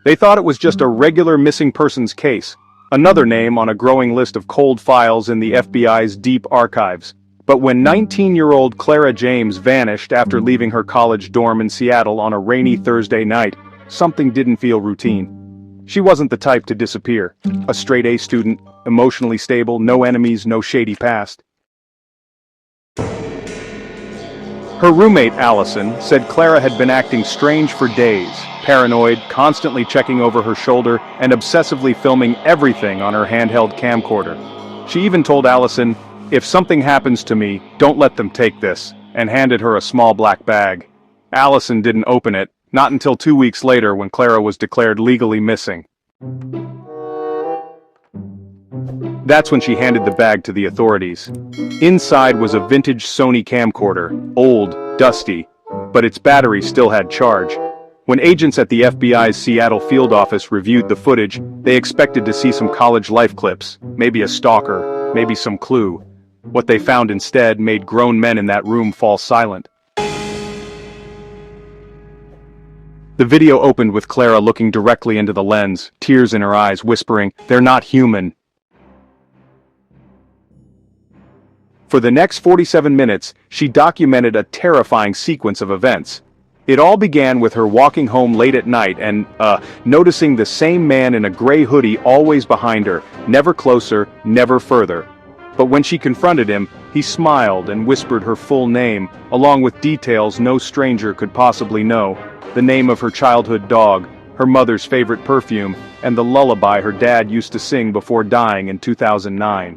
They thought it was just a regular missing persons case, another name on a growing list of cold files in the FBI's deep archives. But when 19-year-old Clara James vanished after leaving her college dorm in Seattle on a rainy Thursday night, something didn't feel routine. She wasn't the type to disappear. A straight-A student, emotionally stable, no enemies, no shady past. Her roommate, Allison, said Clara had been acting strange for days, paranoid, constantly checking over her shoulder, and obsessively filming everything on her handheld camcorder. She even told Allison, "If something happens to me, don't let them take this," and handed her a small black bag. Allison didn't open it, not until 2 weeks later when Clara was declared legally missing. That's when she handed the bag to the authorities. Inside was a vintage Sony camcorder, old, dusty, but its battery still had charge. When agents at the FBI's Seattle field office reviewed the footage, they expected to see some college life clips, maybe a stalker, maybe some clue. What they found instead made grown men in that room fall silent. The video opened with Clara looking directly into the lens, tears in her eyes, whispering, "They're not human." For the next 47 minutes, she documented a terrifying sequence of events. It all began with her walking home late at night and, noticing the same man in a gray hoodie always behind her, never closer, never further. But when she confronted him, he smiled and whispered her full name, along with details no stranger could possibly know. The name of her childhood dog, her mother's favorite perfume, and the lullaby her dad used to sing before dying in 2009.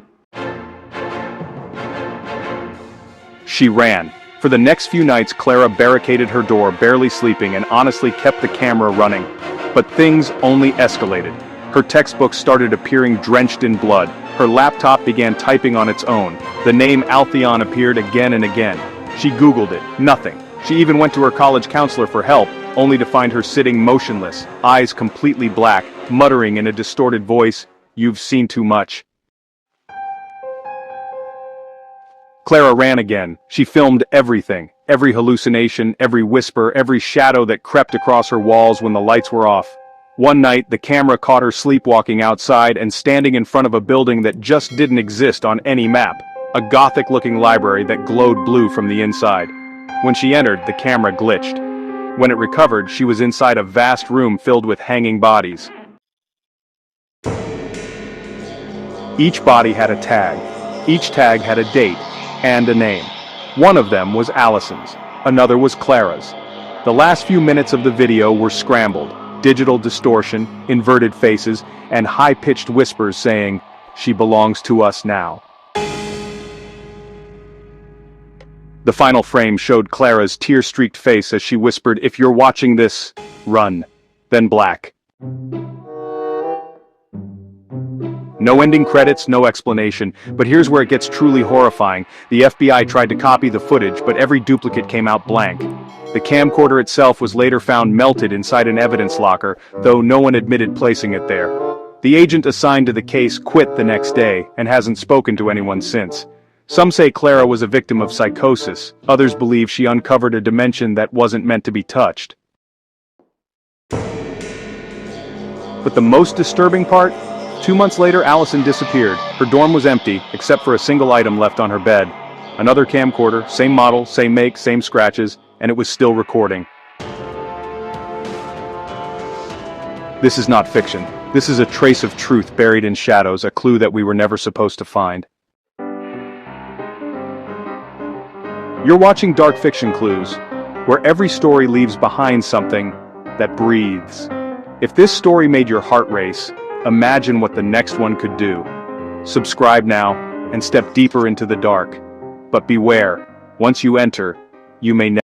She ran. For the next few nights, Clara barricaded her door, barely sleeping, and honestly kept the camera running. But things only escalated. Her textbooks started appearing drenched in blood. Her laptop began typing on its own. The name Altheon appeared again and again. She Googled it. Nothing. She even went to her college counselor for help, only to find her sitting motionless, eyes completely black, muttering in a distorted voice, "You've seen too much." Clara ran again. She filmed everything, every hallucination, every whisper, every shadow that crept across her walls when the lights were off. One night, the camera caught her sleepwalking outside and standing in front of a building that just didn't exist on any map, a Gothic-looking library that glowed blue from the inside. When she entered, the camera glitched. When it recovered, she was inside a vast room filled with hanging bodies. Each body had a tag. Each tag had a date and a name. One of them was Allison's, another was Clara's. The last few minutes of the video were scrambled, digital distortion, inverted faces, and high-pitched whispers saying, "She belongs to us now." The final frame showed Clara's tear-streaked face as she whispered, "If you're watching this, run." Then black. No ending credits, no explanation, but here's where it gets truly horrifying. The FBI tried to copy the footage, but every duplicate came out blank. The camcorder itself was later found melted inside an evidence locker, though no one admitted placing it there. The agent assigned to the case quit the next day, and hasn't spoken to anyone since. Some say Clara was a victim of psychosis, others believe she uncovered a dimension that wasn't meant to be touched. But the most disturbing part? 2 months later, Allison disappeared. Her dorm was empty, except for a single item left on her bed. Another camcorder, same model, same make, same scratches, and it was still recording. This is not fiction. This is a trace of truth buried in shadows, a clue that we were never supposed to find. You're watching Dark Fiction Clues, where every story leaves behind something that breathes. If this story made your heart race, imagine what the next one could do. Subscribe now and step deeper into the dark. But beware, once you enter, you may never